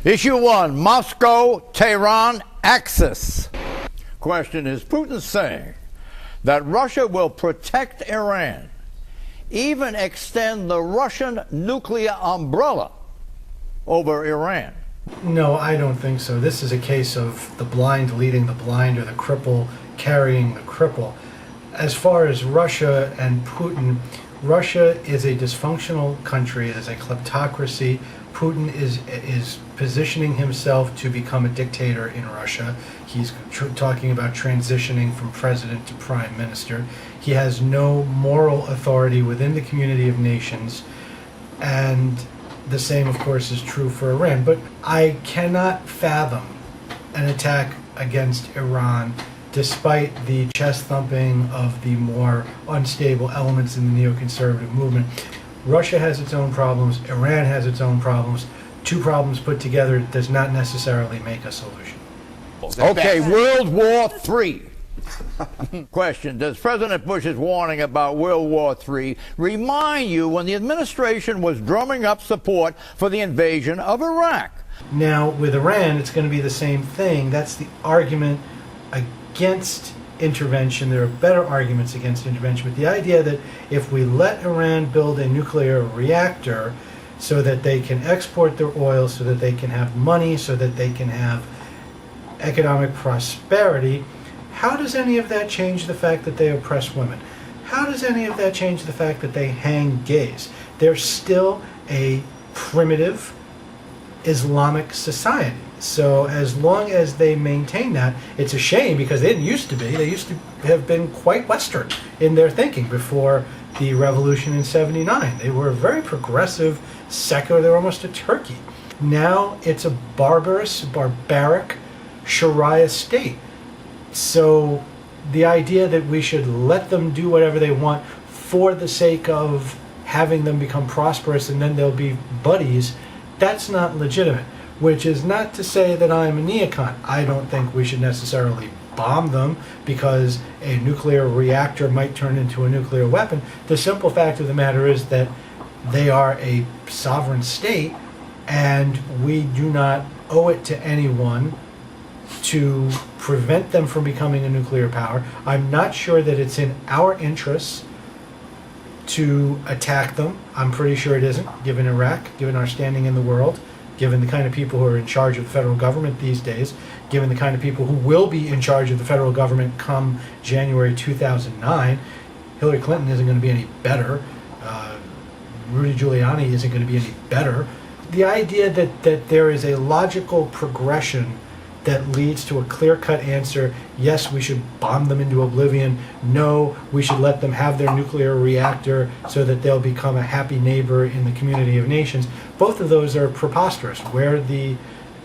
Issue 1, Moscow-Tehran axis. Question, is Putin saying that Russia will protect Iran, even extend the Russian nuclear umbrella over Iran? No, I don't think so. This is a case of the blind leading the blind, or the cripple carrying the cripple. As far as Russia and Putin, Russia is a dysfunctional country. It is a kleptocracy. Putin is positioning himself to become a dictator in Russia. He's talking about transitioning from president to prime minister. He has no moral authority within the community of nations, and the same, of course, is true for Iran. But I cannot fathom an attack against Iran despite the chest thumping of the more unstable elements in the neoconservative movement. Russia has its own problems. Iran has its own problems. Two problems put together does not necessarily make a solution. Okay, World War III. Question, does President Bush's warning about World War III remind you when the administration was drumming up support for the invasion of Iraq? Now, with Iran, it's going to be the same thing. That's the argument against intervention. There are better arguments against intervention, but the idea that if we let Iran build a nuclear reactor so that they can export their oil, so that they can have money, so that they can have economic prosperity, how does any of that change the fact that they oppress women? How does any of that change the fact that they hang gays? They're still a primitive Islamic society. So as long as they maintain that, it's a shame because they didn't used to be. They used to have been quite Western in their thinking before the revolution in '79. They were very progressive, secular. They were almost a Turkey. Now it's a barbarous, barbaric Sharia state. So the idea that we should let them do whatever they want for the sake of having them become prosperous and then they'll be buddies, that's not legitimate. Which is not to say that I'm a neocon. I don't think we should necessarily bomb them because a nuclear reactor might turn into a nuclear weapon. The simple fact of the matter is that they are a sovereign state and we do not owe it to anyone to prevent them from becoming a nuclear power. I'm not sure that it's in our interests to attack them. I'm pretty sure it isn't, given Iraq, given our standing in the world, given the kind of people who are in charge of the federal government these days, given the kind of people who will be in charge of the federal government come January 2009. Hillary Clinton isn't going to be any better. Rudy Giuliani isn't going to be any better. The idea that there is a logical progression that leads to a clear-cut answer, yes, we should bomb them into oblivion, no, we should let them have their nuclear reactor so that they'll become a happy neighbor in the community of nations, both of those are preposterous. Where the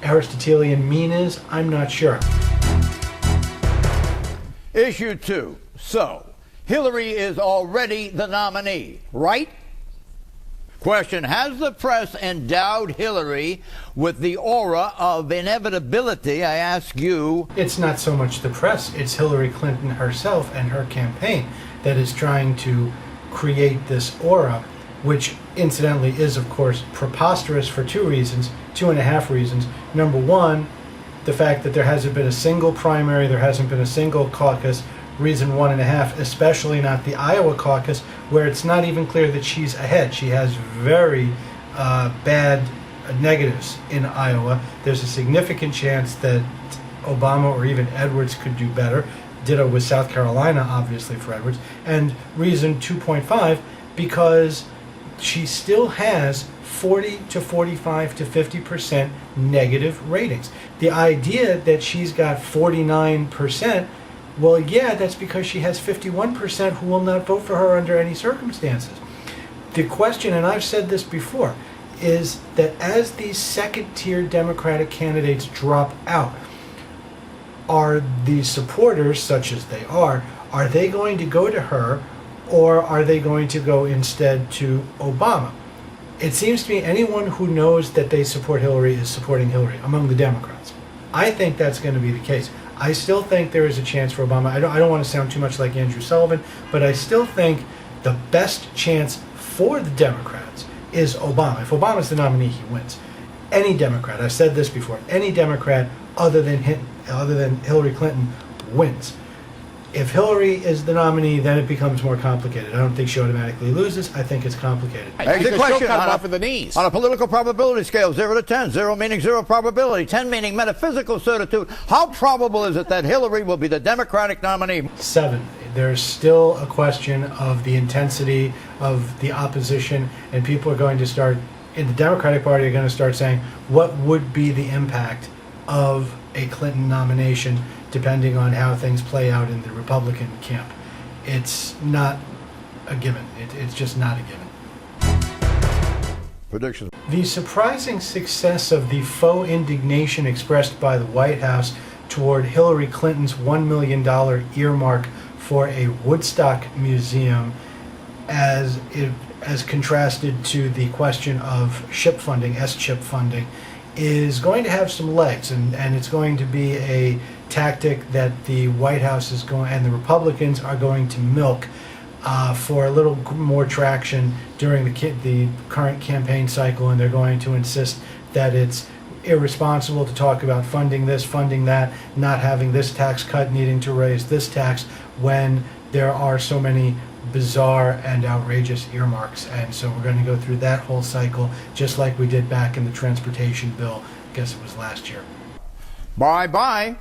Aristotelian mean is, I'm not sure. Issue 2. So, Hillary is already the nominee, right? Question, has the press endowed Hillary with the aura of inevitability? I ask you. It's not so much the press, it's Hillary Clinton herself and her campaign that is trying to create this aura, which incidentally is, of course, preposterous for two and a half reasons. Number one, the fact that there hasn't been a single primary, there hasn't been a single caucus. Reason 1.5, especially not the Iowa caucus, where it's not even clear that she's ahead. She has very bad negatives in Iowa. There's a significant chance that Obama or even Edwards could do better. Ditto with South Carolina, obviously, for Edwards. And reason 2.5, because she still has 40 to 45 to 50% negative ratings. The idea that she's got 49%, well, yeah, that's because she has 51% who will not vote for her under any circumstances. The question, and I've said this before, is that as these second-tier Democratic candidates drop out, are the supporters, such as they are they going to go to her, or are they going to go instead to Obama? It seems to me anyone who knows that they support Hillary is supporting Hillary among the Democrats. I think that's going to be the case. I still think there is a chance for Obama. I don't want to sound too much like Andrew Sullivan, but I still think the best chance for the Democrats is Obama. If Obama's the nominee, he wins. any Democrat, I've said this before, any Democrat other than Hillary Clinton wins. If Hillary is the nominee, then it becomes more complicated. I don't think she automatically loses. I think it's complicated. Exit question cut off of the knees. On a political probability scale, 0 to 10, 0 meaning zero probability, 10 meaning metaphysical certitude, how probable is it that Hillary will be the Democratic nominee? 7. There's still a question of the intensity of the opposition, and people are going to start, in the Democratic Party, are going to start saying, what would be the impact of a Clinton nomination depending on how things play out in the Republican camp. It's not a given. It's just not a given. Predictions. The surprising success of the faux indignation expressed by the White House toward Hillary Clinton's $1 million earmark for a Woodstock museum, as contrasted to the question of SCHIP funding, S-CHIP funding, is going to have some legs, and it's going to be a tactic that the White House is going, and the Republicans are going to milk for a little more traction during the current campaign cycle, and they're going to insist that it's irresponsible to talk about funding this, funding that, not having this tax cut, needing to raise this tax, when there are so many bizarre and outrageous earmarks. And so we're going to go through that whole cycle just like we did back in the transportation bill. I guess it was last year. Bye-bye.